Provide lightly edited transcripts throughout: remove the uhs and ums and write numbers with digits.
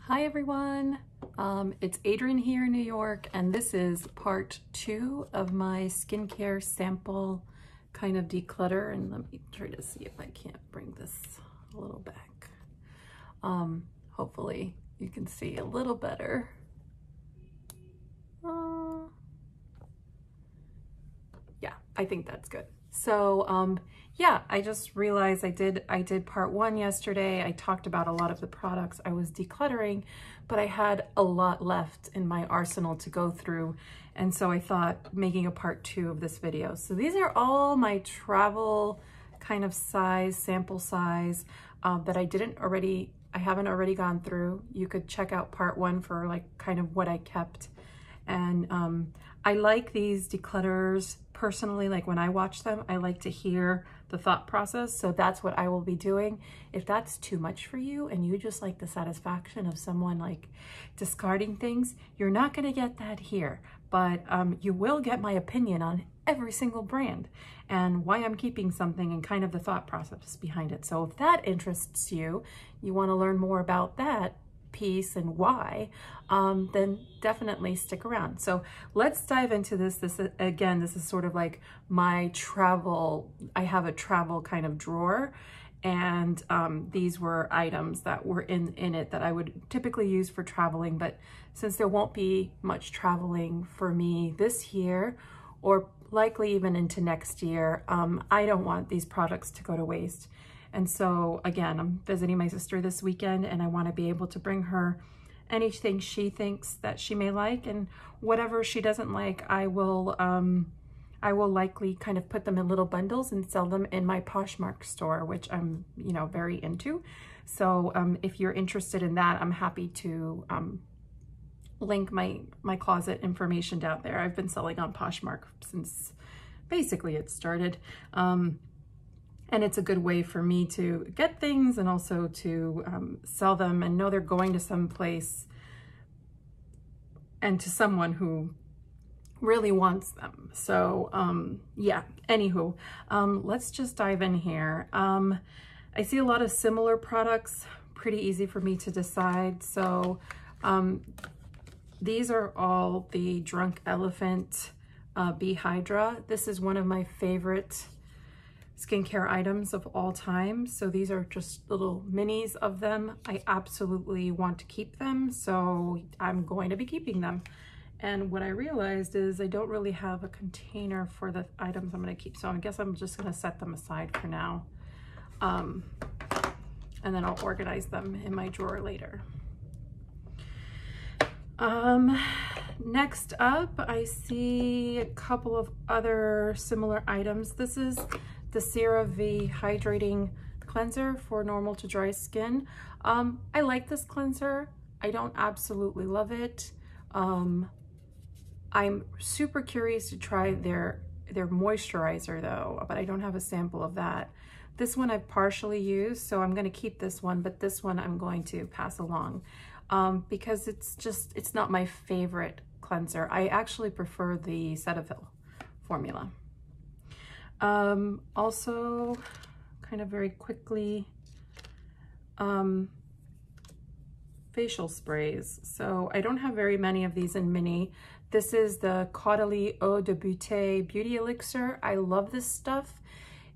Hi everyone, it's Adrienne here in New York, and this is part 2 of my skincare sample kind of declutter. And let me try to see if I can't bring this a little back. Hopefully you can see a little better. Yeah, I think that's good. So yeah, I just realized I did part 1 yesterday. I talked about a lot of the products I was decluttering, but I had a lot left in my arsenal to go through. And so I thought making a part 2 of this video. So these are all my travel kind of size, sample size that I haven't already gone through. You could check out part 1 for like kind of what I kept. And I like these declutters personally. Like when I watch them, I like to hear the thought process. So that's what I will be doing. If that's too much for you and you just like the satisfaction of someone like discarding things, you're not going to get that here. But you will get my opinion on every single brand and why I'm keeping something and kind of the thought process behind it. So if that interests you, you want to learn more about that piece and why, then definitely stick around. So let's dive into this. This is sort of like my travel. I have a travel kind of drawer, and these were items that were in it that I would typically use for traveling. But since there won't be much traveling for me this year, or likely even into next year, I don't want these products to go to waste. And so again, I'm visiting my sister this weekend, and I want to be able to bring her anything she thinks that she may like, and whatever she doesn't like, I will likely kind of put them in little bundles and sell them in my Poshmark store, which I'm, very into. So if you're interested in that, I'm happy to link my closet information down there. I've been selling on Poshmark since basically it started. And it's a good way for me to get things and also to sell them and know they're going to some place and to someone who really wants them. So yeah, anywho, let's just dive in here. I see a lot of similar products, pretty easy for me to decide. So these are all the Drunk Elephant Bee Hydra. This is one of my favorite skincare items of all time. So these are just little minis of them. I absolutely want to keep them, so I'm going to be keeping them. And what I realized is I don't really have a container for the items I'm going to keep, so I guess I'm just going to set them aside for now, and then I'll organize them in my drawer later. Next up, I see a couple of other similar items. This is the CeraVe Hydrating Cleanser for normal to dry skin. I like this cleanser. I don't absolutely love it. I'm super curious to try their moisturizer though, but I don't have a sample of that. This one I've partially used, so I'm going to keep this one, but this one I'm going to pass along because it's not my favorite cleanser. I actually prefer the Cetaphil formula. Also, kind of very quickly, facial sprays. So I don't have very many of these in mini. This is the Caudalie Eau de Beauté Beauty Elixir. I love this stuff.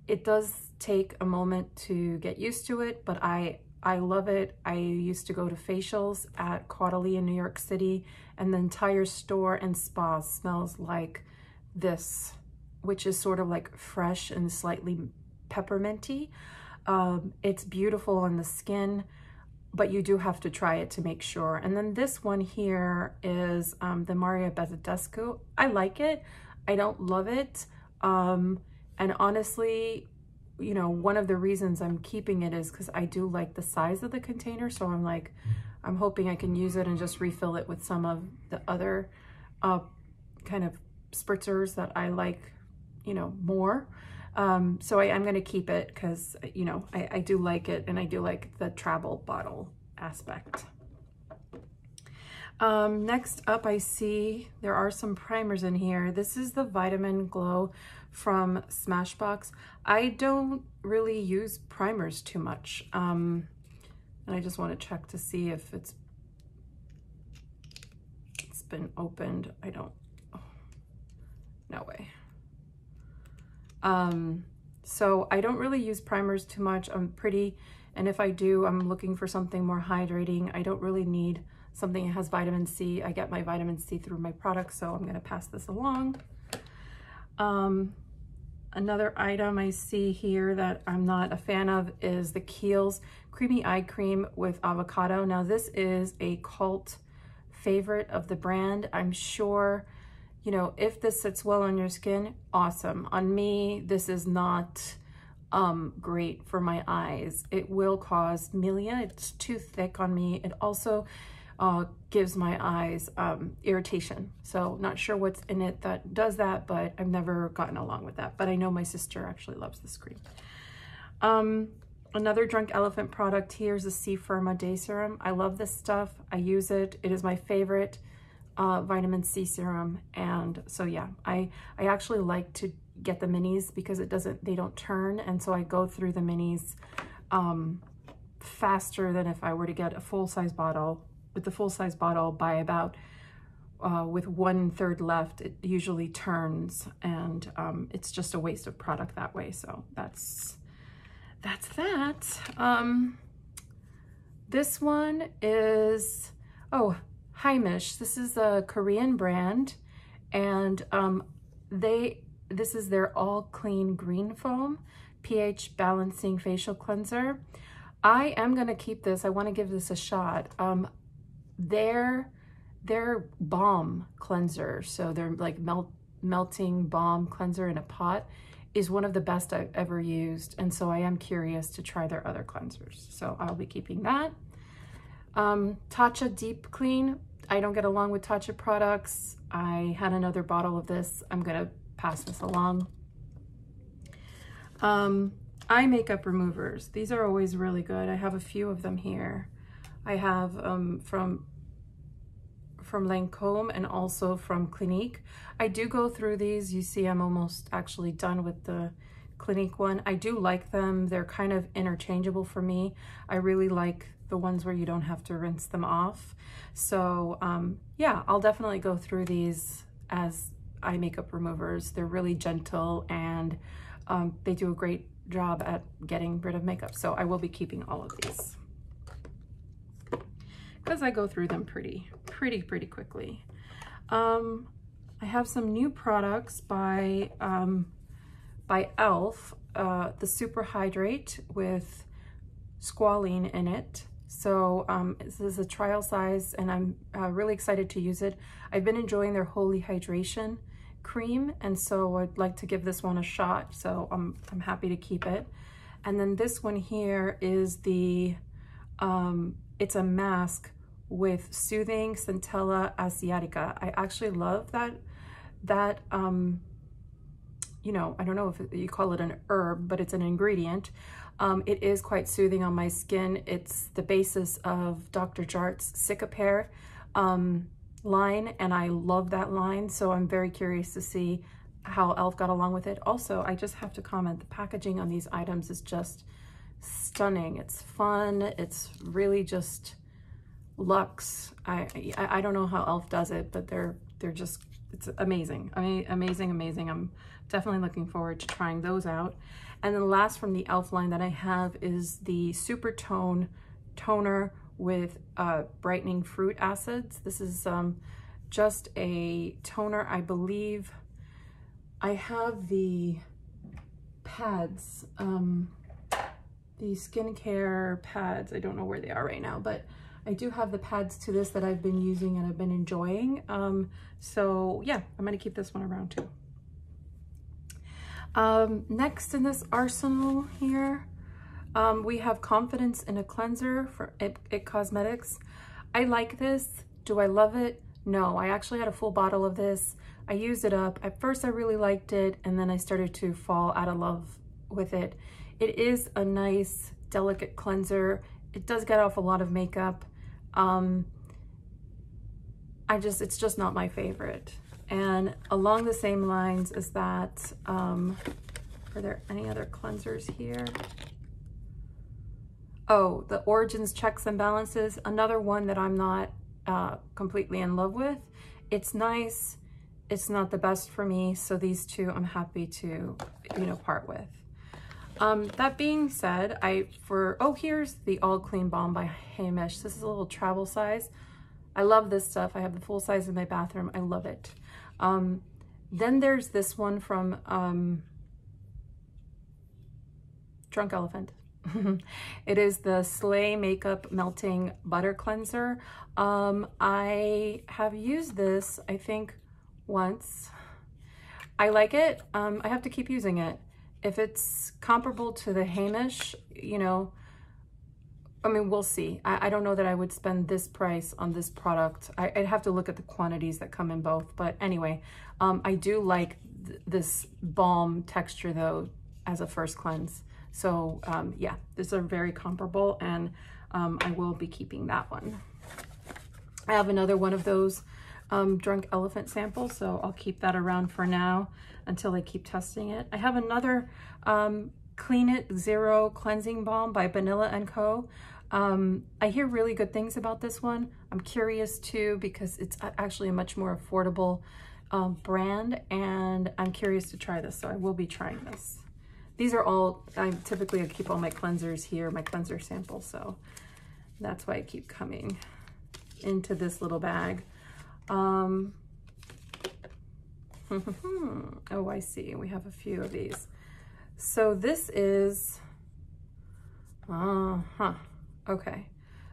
It does take a moment to get used to it, but I love it. I used to go to facials at Caudalie in New York City, and the entire store and spa smells like this, which is sort of like fresh and slightly pepperminty. It's beautiful on the skin, but you do have to try it to make sure. And then this one here is the Maria Bezadescu. I like it. I don't love it. And honestly, one of the reasons I'm keeping it is because I do like the size of the container. So I'm hoping I can use it and just refill it with some of the other kind of spritzers that I like, more. So I'm going to keep it because, I do like it, and I do like the travel bottle aspect. Next up, I see there are some primers in here. This is the Vitamin Glow from Smashbox. I don't really use primers too much. And I just want to check to see if it's been opened. I don't, oh, no way. So I don't really use primers too much. And if I do, I'm looking for something more hydrating. I don't really need something that has vitamin C. I get my vitamin C through my products, so I'm gonna pass this along. Another item I see here that I'm not a fan of is the Kiehl's Creamy Eye Cream with avocado. Now this is a cult favorite of the brand. I'm sure, you know, if this sits well on your skin, awesome. On me, this is not great for my eyes. It will cause milia. It's too thick on me. It also gives my eyes irritation. So not sure what's in it that does that, but I've never gotten along with that. But I know my sister actually loves this cream. Another Drunk Elephant product here is the C Firma Day Serum. I love this stuff. I use it. It is my favorite vitamin C serum. And so yeah, I actually like to get the minis because they don't turn. And so I go through the minis faster than if I were to get a full-size bottle. With the full-size bottle, by about with 1/3 left, it usually turns, and it's just a waste of product that way. So that's that. This one is, oh, Heimish. This is a Korean brand, and this is their All Clean Green Foam pH Balancing Facial Cleanser. I am gonna keep this. I want to give this a shot. Their balm cleanser, so they're like melting balm cleanser in a pot, is one of the best I've ever used, and so I am curious to try their other cleansers, so I'll be keeping that. Tatcha Deep Clean. I don't get along with Tatcha products. I had another bottle of this. I'm gonna pass this along. Eye makeup removers. These are always really good. I have a few of them here. I have from Lancome and also from Clinique. I do go through these. You see I'm almost actually done with the Clinique one. I do like them. They're kind of interchangeable for me. I really like the ones where you don't have to rinse them off. So yeah, I'll definitely go through these as eye makeup removers. They're really gentle, and they do a great job at getting rid of makeup. So I will be keeping all of these, because I go through them pretty quickly. I have some new products by e.l.f. The Super Hydrate with squalene in it. So this is a trial size, and I'm really excited to use it. I've been enjoying their Holy Hydration cream, and so I'd like to give this one a shot. So I'm happy to keep it. And then this one here is the it's a mask with Soothing Centella Asiatica. I actually love that you know, I don't know if you call it an herb, but it's an ingredient. It is quite soothing on my skin. It's the basis of Dr. Jart's Cicapair line, and I love that line, so I'm very curious to see how e.l.f. got along with it. Also, I just have to comment, the packaging on these items is just stunning. It's fun. It's really just luxe. I don't know how e.l.f. does it, but they're just, it's amazing. I mean, amazing. I'm definitely looking forward to trying those out. And then the last from the e.l.f. line that I have is the Super Tone Toner with brightening fruit acids. This is just a toner. I believe I have the pads, the skincare pads. I don't know where they are right now, but I do have the pads to this that I've been using and I've been enjoying. So yeah, I'm gonna keep this one around too. Next in this arsenal here, we have Confidence in a Cleanser for It Cosmetics. I like this. Do I love it? No, I actually had a full bottle of this. I used it up. At first I really liked it, and then I started to fall out of love with it. It is a nice, delicate cleanser. It does get off a lot of makeup. It's just not my favorite. And along the same lines as that, are there any other cleansers here? Oh, the Origins Checks and Balances. Another one that I'm not completely in love with It's nice. It's not the best for me. So these two I'm happy to, you know, part with. That being said, here's the All Clean Balm by Hamish. This is a little travel size. I love this stuff. I have the full size in my bathroom. I love it. Then there's this one from Drunk Elephant. It is the Slay Makeup Melting Butter Cleanser. I have used this, I think, once. I like it. I have to keep using it. If it's comparable to the Hamish, you know, I mean, we'll see. I don't know that I would spend this price on this product. I'd have to look at the quantities that come in both. But anyway, I do like this balm texture, though, as a first cleanse. So yeah, these are very comparable, and I will be keeping that one. I have another one of those Drunk Elephant samples, so I'll keep that around for now until I keep testing it. I have another Clean It Zero Cleansing Balm by Vanilla & Co. I hear really good things about this one. I'm curious too, because it's actually a much more affordable brand, and I'm curious to try this, so I will be trying this. These are all, I keep all my cleansers here, my cleanser samples, so that's why I keep coming into this little bag. Oh, I see. We have a few of these. So this is, okay.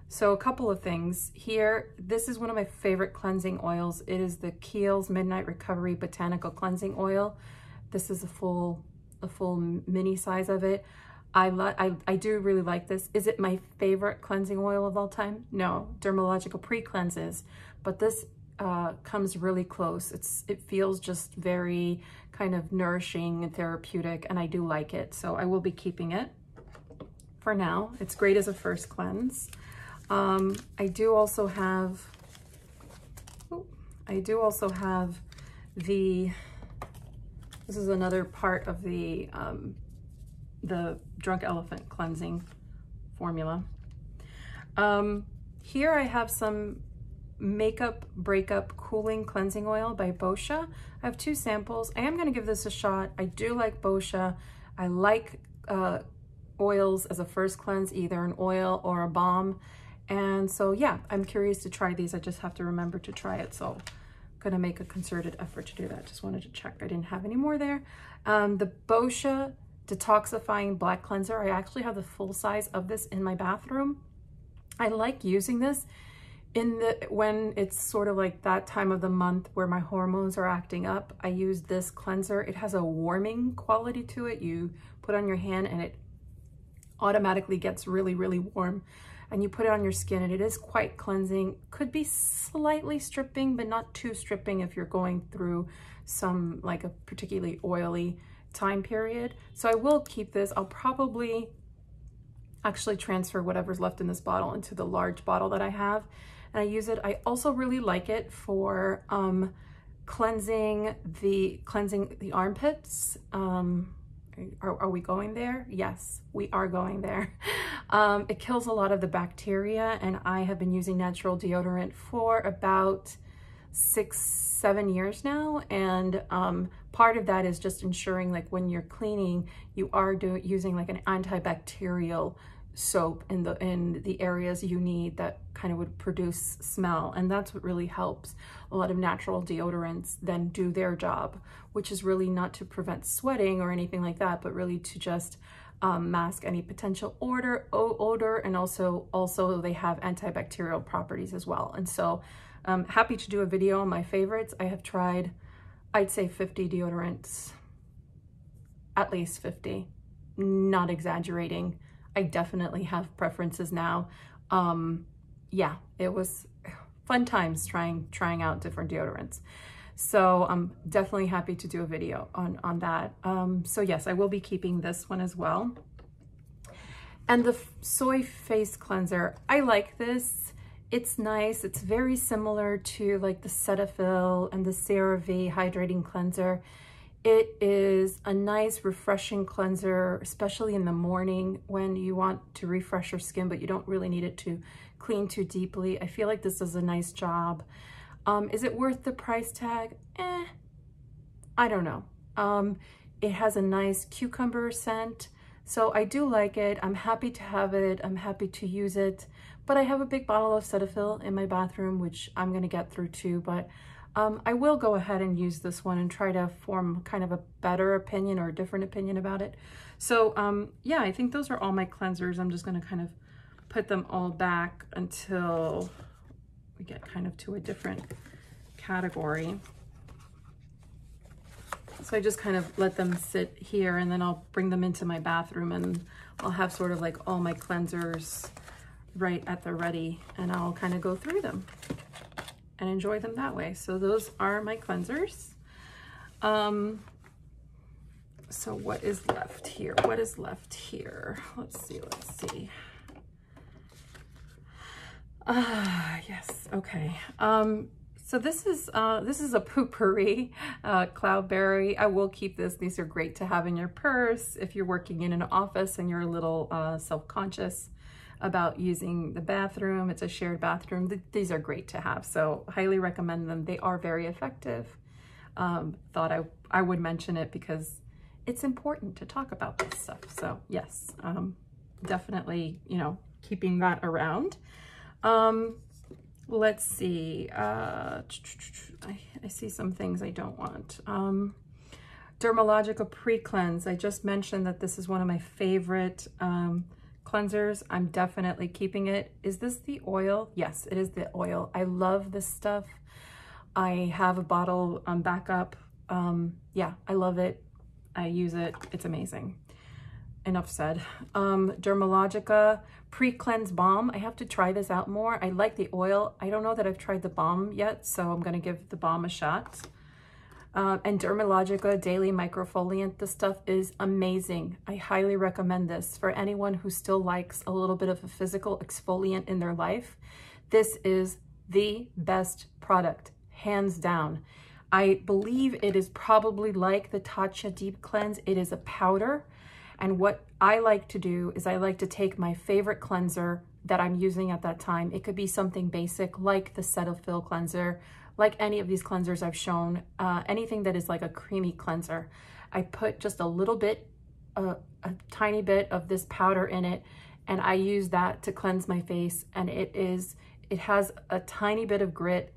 So a couple of things here. This is one of my favorite cleansing oils. It is the Kiehl's Midnight Recovery Botanical Cleansing Oil. This is a full mini size of it. I do really like this. Is it my favorite cleansing oil of all time? No, Dermalogical pre-cleanses, but this comes really close. It feels just very kind of nourishing and therapeutic, and I do like it. So I will be keeping it for now. It's great as a first cleanse. I do also have this is another part of the Drunk Elephant cleansing formula. Here I have some Makeup Breakup Cooling Cleansing Oil by Boscia. I have 2 samples. I am going to give this a shot. I do like Boscia. I like oils as a first cleanse, either an oil or a balm. And so, yeah, I'm curious to try these. I just have to remember to try it. So I'm going to make a concerted effort to do that. Just wanted to check. I didn't have any more there. The Boscia Detoxifying Black Cleanser. I actually have the full size of this in my bathroom. I like using this when it's sort of like that time of the month where my hormones are acting up. I use this cleanser. It has a warming quality to it. You put on your hand and it automatically gets really, really warm, and you put it on your skin, and it is quite cleansing. Could be slightly stripping, but not too stripping if you're going through some, like, a particularly oily time period. So I will keep this. I'll probably actually transfer whatever's left in this bottle into the large bottle that I have, and I use it. I also really like it for cleansing the armpits. Are we going there? Yes, we are going there. It kills a lot of the bacteria, and I have been using natural deodorant for about 6-7 years now, and part of that is just ensuring, like, when you're cleaning, you are using like an antibacterial soap in the areas you need that kind of would produce smell, and that's what really helps. A lot of natural deodorants then do their job, which is really not to prevent sweating or anything like that, but really to just mask any potential odor, and also they have antibacterial properties as well. And so I'm happy to do a video on my favorites. I have tried, I'd say 50 deodorants, at least 50, not exaggerating. I definitely have preferences now. Yeah, it was fun times trying out different deodorants. So I'm definitely happy to do a video on that. So yes, I will be keeping this one as well. And the Soy Face Cleanser, I like this. It's nice. It's very similar to like the Cetaphil and the CeraVe Hydrating Cleanser. It is a nice, refreshing cleanser, especially in the morning when you want to refresh your skin, but you don't really need it to clean too deeply. I feel like this does a nice job. Is it worth the price tag? I don't know. It has a nice cucumber scent, so I do like it. I'm happy to have it. I'm happy to use it. But I have a big bottle of Cetaphil in my bathroom, which I'm going to get through too. But I will go ahead and use this one and try to form kind of a better opinion or a different opinion about it. So yeah, I think those are all my cleansers. I'm just going to kind of put them all back until we get kind of to a different category. So I just kind of let them sit here, and then I'll bring them into my bathroom, and I'll have sort of like all my cleansers right at the ready, and I'll kind of go through them and enjoy them that way. So those are my cleansers. So what is left here? What is left here? Let's see, let's see. Yes, okay. So this is a potpourri, cloudberry. I will keep this. These are great to have in your purse if you're working in an office and you're a little self-conscious about using the bathroom. It's a shared bathroom. These are great to have, so highly recommend them. They are very effective. Thought I would mention it because it's important to talk about this stuff. So yes, definitely, you know, keeping that around. Let's see, I see some things I don't want. Dermalogica Pre-Cleanse. I just mentioned that this is one of my favorite cleansers. I'm definitely keeping it. Is this the oil? Yes, it is the oil. I love this stuff. I have a bottle backup. Yeah, I love it. I use it. It's amazing. Enough said. Dermalogica Pre-Cleanse Balm. I have to try this out more. I like the oil. I don't know that I've tried the balm yet, so I'm going to give the balm a shot. And Dermalogica Daily Microfoliant. This stuff is amazing. I highly recommend this for anyone who still likes a little bit of a physical exfoliant in their life. This is the best product, hands down. I believe it is probably like the Tatcha Deep Cleanse. It is a powder. And what I like to do is I like to take my favorite cleanser that I'm using at that time. It could be something basic like the Cetaphil cleanser, like any of these cleansers I've shown, anything that is like a creamy cleanser. I put just a little bit, a tiny bit of this powder in it, and I use that to cleanse my face. And it has a tiny bit of grit,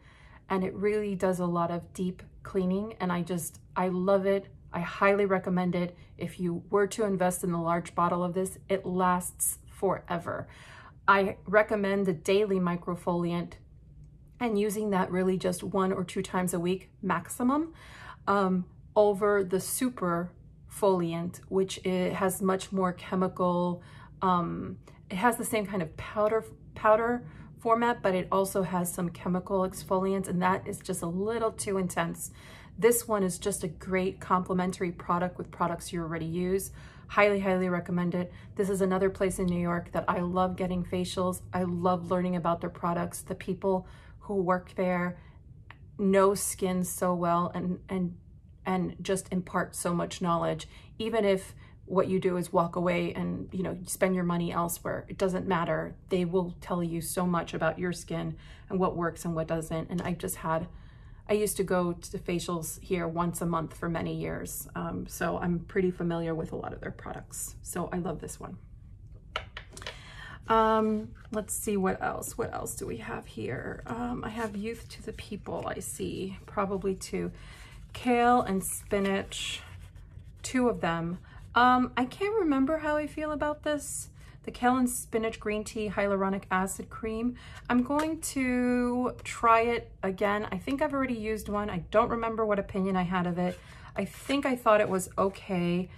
and it really does a lot of deep cleaning. And I love it. I highly recommend it. If you were to invest in a large bottle of this, it lasts forever. I recommend the Daily Microfoliant, and using that really just 1 or 2 times a week maximum, over the Super Foliant, which it has much more chemical, it has the same kind of powder format, but it also has some chemical exfoliants, and that is just a little too intense. This one is just a great complementary product with products you already use. Highly, highly recommend it. This is another place in New York that I love getting facials. I love learning about their products. The people who work there know skin so well and just impart so much knowledge. Even if what you do is walk away and, you know, spend your money elsewhere, it doesn't matter. They will tell you so much about your skin and what works and what doesn't. And I used to go to facials here once a month for many years. So I'm pretty familiar with a lot of their products. So I love this one. Let's see what else. What else do we have here? I have Youth to the People, I see, probably 2. Kale and spinach, 2 of them. I can't remember how I feel about this. The Kale and Spinach Green Tea Hyaluronic Acid Cream. I'm going to try it again. I think I've already used one. I don't remember what opinion I had of it. I think I thought it was okay.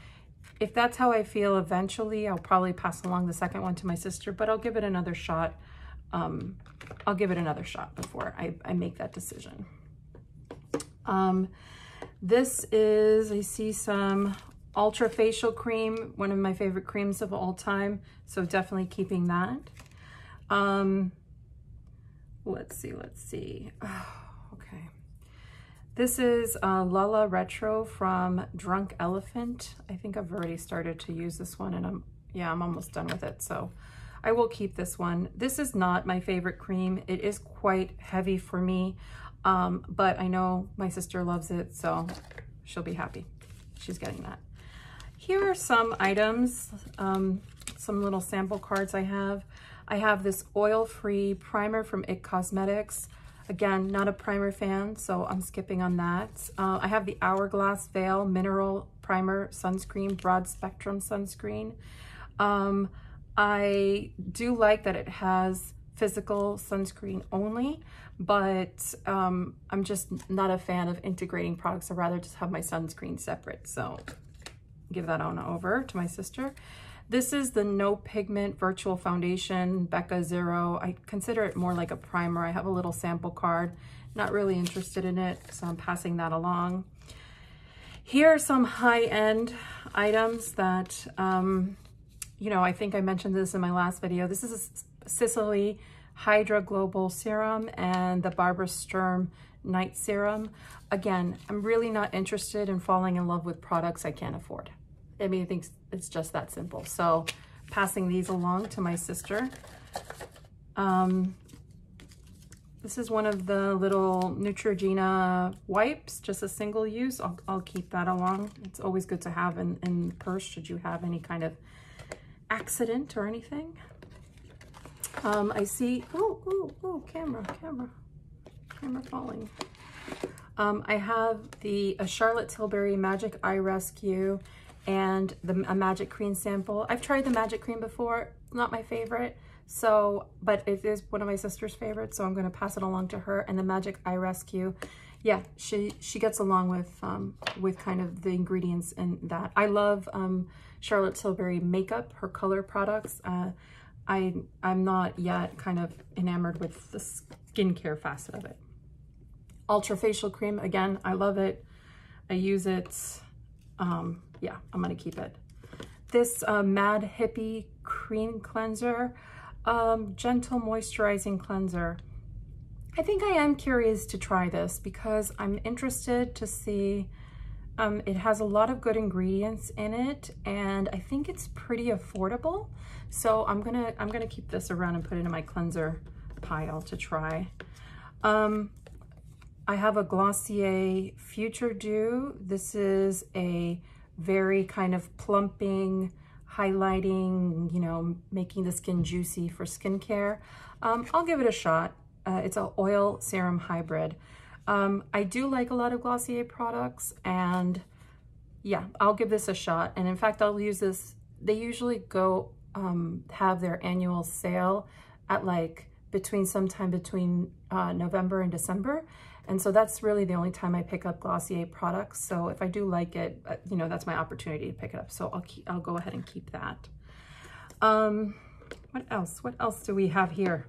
If that's how I feel eventually, I'll probably pass along the second one to my sister, but I'll give it another shot. I'll give it another shot before I make that decision. This is, I see some Ultra Facial Cream, one of my favorite creams of all time. So definitely keeping that. Let's see. Oh, okay. This is Lala Retro from Drunk Elephant. I think I've already started to use this one, and I'm almost done with it. So I will keep this one. This is not my favorite cream. It is quite heavy for me. But I know my sister loves it, so she'll be happy. She's getting that. Here are some items, some little sample cards I have. I have this oil-free primer from IT Cosmetics. Again, not a primer fan, so I'm skipping on that. I have the Hourglass Veil Mineral Primer Sunscreen, Broad Spectrum Sunscreen. I do like that it has physical sunscreen only, but I'm just not a fan of integrating products. I'd rather just have my sunscreen separate. So give that on over to my sister. This is the No Pigment Virtual Foundation, Becca Zero. I consider it more like a primer. I have a little sample card. Not really interested in it, so I'm passing that along. Here are some high-end items that, you know, I think I mentioned this in my last video. This is a Sicily Hydra Global Serum and the Barbara Sturm Night Serum. Again, I'm really not interested in falling in love with products I can't afford. I mean, I think it's just that simple. So passing these along to my sister. This is one of the little Neutrogena wipes, just a single use. I'll keep that along. It's always good to have in the purse should you have any kind of accident or anything. I see, oh, camera falling. I have a Charlotte Tilbury Magic Eye Rescue and a Magic Cream sample. I've tried the Magic Cream before, not my favorite, so, but it is one of my sister's favorites, so I'm gonna pass it along to her. And the Magic Eye Rescue, yeah, she gets along with kind of the ingredients in that. I love Charlotte Tilbury makeup, her color products. I'm not yet kind of enamored with the skincare facet of it. Ultra Facial Cream, again, I love it. I use it. Yeah, I'm gonna keep it. This Mad Hippie Cream Cleanser, Gentle Moisturizing Cleanser. I think I am curious to try this because I'm interested to see, it has a lot of good ingredients in it and I think it's pretty affordable. So I'm gonna keep this around and put it in my cleanser pile to try. I have a Glossier Future Dew. This is a very kind of plumping, highlighting, you know, making the skin juicy for skincare. I'll give it a shot. It's an oil serum hybrid. I do like a lot of Glossier products and yeah, I'll give this a shot. And in fact, I'll use this. They usually go have their annual sale at like sometime between November and December. And so that's really the only time I pick up Glossier products. So if I do like it, you know, that's my opportunity to pick it up. So I'll go ahead and keep that. What else? What else do we have here?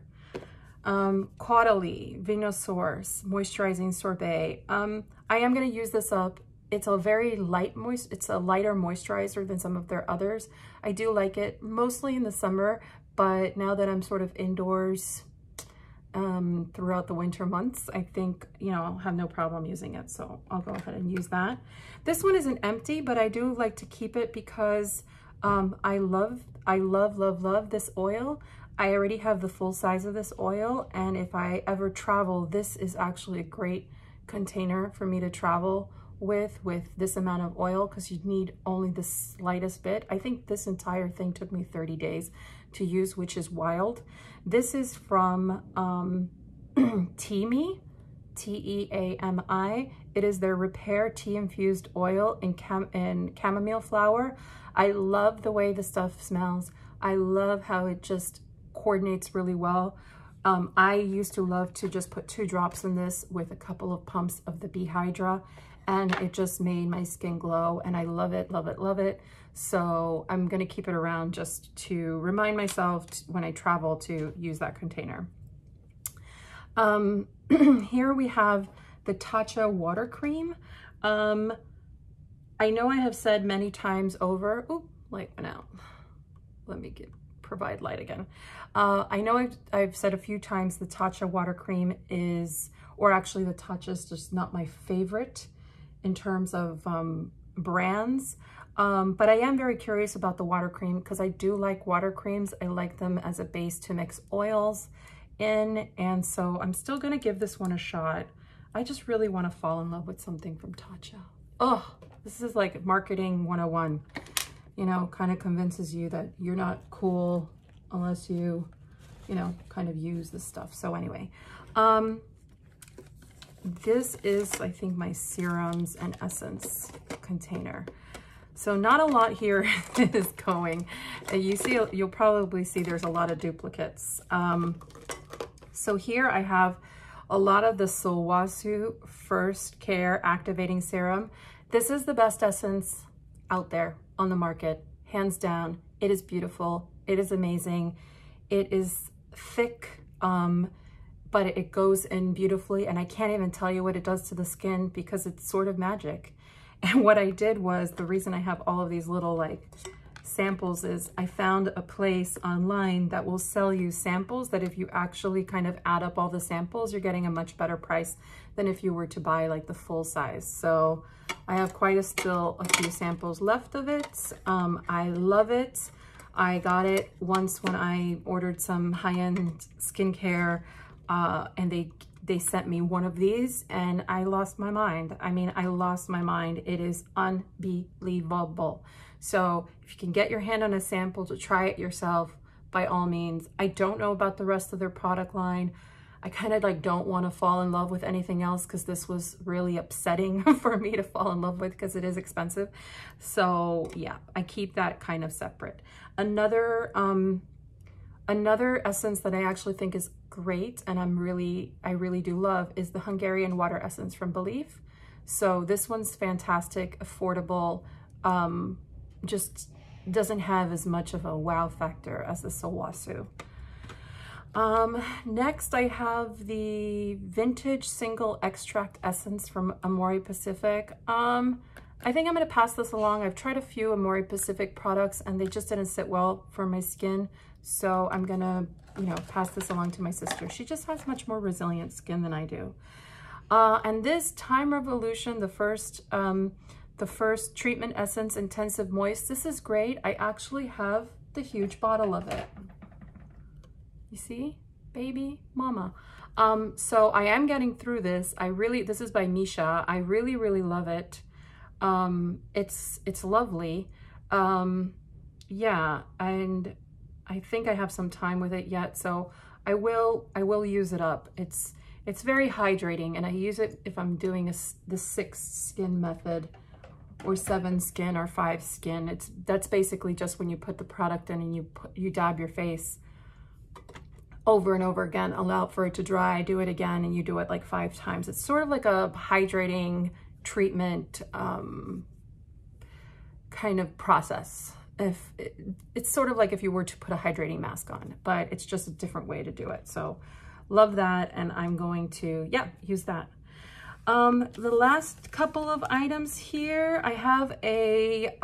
Caudalie Vinosource Moisturizing Sorbet. I am going to use this up. It's a very light it's a lighter moisturizer than some of their others. I do like it mostly in the summer, but now that I'm sort of indoors throughout the winter months, I think, you know, I'll have no problem using it. So I'll go ahead and use that. This one isn't empty, but I do like to keep it because I love this oil. I already have the full size of this oil, and if I ever travel, this is actually a great container for me to travel with this amount of oil, because you need only the slightest bit. I think this entire thing took me 30 days to use, which is wild. This is from Teami, T-E-A-M-I. It is their Repair Tea Infused Oil in chamomile flower. I love the way the stuff smells. I love how it just coordinates really well. I used to love to just put 2 drops in this with a couple of pumps of the Bee Hydra, and it just made my skin glow, and I love it, love it, love it. So I'm gonna keep it around just to remind myself when I travel to use that container. Here we have the Tatcha Water Cream. I know I have said many times over, oop, light went out. Let me provide light again. I know I've said a few times the Tatcha Water Cream is, or actually the Tatcha is just not my favorite in terms of brands. But I am very curious about the water cream because I do like water creams. I like them as a base to mix oils in. And so I'm still gonna give this one a shot. I just really want to fall in love with something from Tatcha. Oh, this is like marketing 101. You know, kind of convinces you that you're not cool unless you, you know, kind of use this stuff. So anyway, this is, I think, my serums and essence container. So not a lot here is going. You see, you'll probably see there's a lot of duplicates. So here I have a lot of the Sulwhasoo First Care Activating Serum. This is the best essence out there on the market, hands down. It is beautiful. It is amazing. It is thick, but it goes in beautifully, and I can't even tell you what it does to the skin because it's sort of magic. And what I did was, the reason I have all of these little like samples is I found a place online that will sell you samples that if you actually kind of add up all the samples, you're getting a much better price than if you were to buy like the full size. So I have still a few samples left of it. I love it. I got it once when I ordered some high-end skincare, and they sent me one of these and I lost my mind. I mean, I lost my mind. It is unbelievable. So if you can get your hand on a sample to try it yourself, by all means. I don't know about the rest of their product line. I kind of like don't want to fall in love with anything else because this was really upsetting for me to fall in love with because it is expensive. So yeah, I keep that kind of separate. Another essence that I actually think is great and I really do love is the Hungarian water essence from Believe. So this one's fantastic, affordable, just doesn't have as much of a wow factor as the Sulwhasoo. Next I have the Vintage Single Extract Essence from Amore Pacific. I think I'm gonna pass this along. I've tried a few Amore Pacific products and they just didn't sit well for my skin. So I'm gonna, you know, pass this along to my sister. She just has much more resilient skin than I do. And this Time Revolution, the first treatment essence intensive moist, this is great. I actually have the huge bottle of it. You see, baby mama. So I am getting through this. This is by Misha. I really love it. It's lovely. Yeah, and I think I have some time with it yet, so I will use it up. It's very hydrating, and I use it if I'm doing the 6 skin method, or 7 skin, or 5 skin. That's basically just when you put the product in and you dab your face over and over again, allow for it to dry, do it again, and you do it like 5 times. It's sort of like a hydrating treatment kind of process. It's sort of like if you were to put a hydrating mask on, but it's just a different way to do it. So love that, and I'm going to, yeah, use that. The last couple of items here, I have a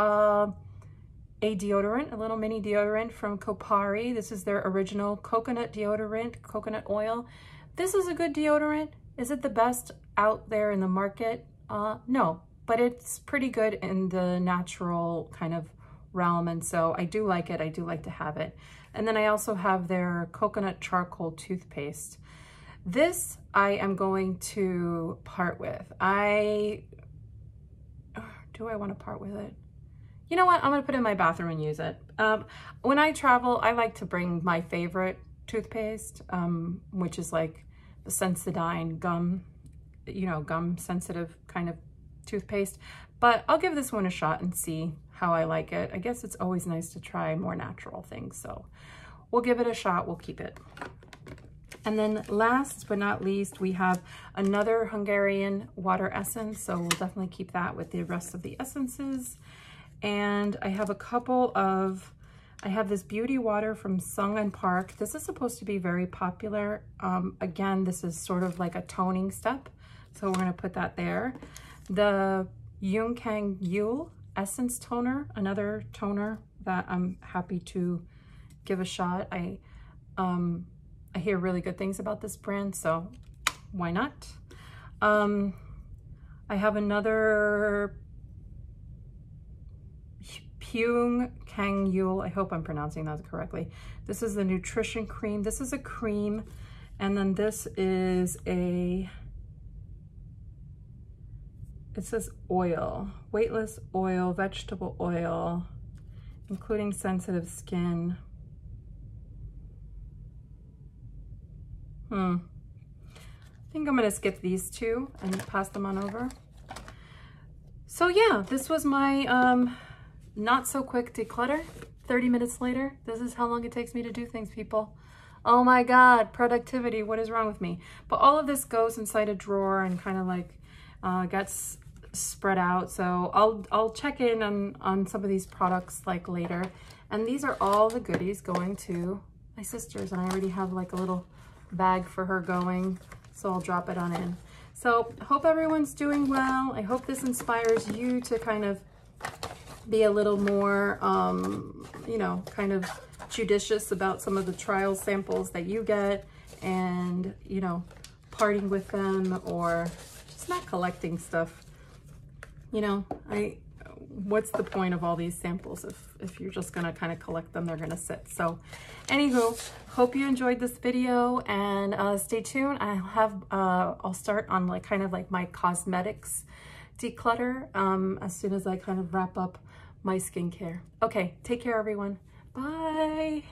deodorant, a little mini deodorant from Kopari. This is their original coconut deodorant, coconut oil. This is a good deodorant. Is it the best out there in the market? No, but it's pretty good in the natural kind of realm, and so I do like it. I do like to have it. And then I also have their coconut charcoal toothpaste. This I am going to part with. Do I want to part with it? You know what? I'm going to put it in my bathroom and use it. When I travel, I like to bring my favorite toothpaste, which is like the Sensodyne gum, you know, gum sensitive kind of toothpaste. But I'll give this one a shot and see how I like it. I guess it's always nice to try more natural things. So we'll give it a shot. We'll keep it. And then last but not least, we have another Hungarian water essence. So we'll definitely keep that with the rest of the essences. And I have I have this beauty water from Sung & Park. This is supposed to be very popular. Again, this is sort of like a toning step. So we're gonna put that there. The Yungkang Yul Essence Toner, another toner that I'm happy to give a shot. I hear really good things about this brand, so why not? I have another Yungkang Yul, I hope I'm pronouncing that correctly. This is the nutrition cream. This is a cream, and then this is a it says oil, weightless oil, vegetable oil, including sensitive skin. I think I'm gonna skip these two and pass them on over. So yeah, this was my not so quick declutter. 30 minutes later, this is how long it takes me to do things, people. Oh my God, productivity, what is wrong with me? But all of this goes inside a drawer and kind of like gets spread out. So I'll check in on some of these products like later. And these are all the goodies going to my sister's, and I already have like a little bag for her going, so I'll drop it on in. So hope everyone's doing well. I hope this inspires you to kind of be a little more, you know, kind of judicious about some of the trial samples that you get, and, you know, parting with them or just not collecting stuff. You know, what's the point of all these samples if you're just gonna kind of collect them? They're gonna sit. So anywho, hope you enjoyed this video, and stay tuned. I'll start on like kind of like my cosmetics declutter as soon as I kind of wrap up my skincare. Okay, take care everyone. Bye.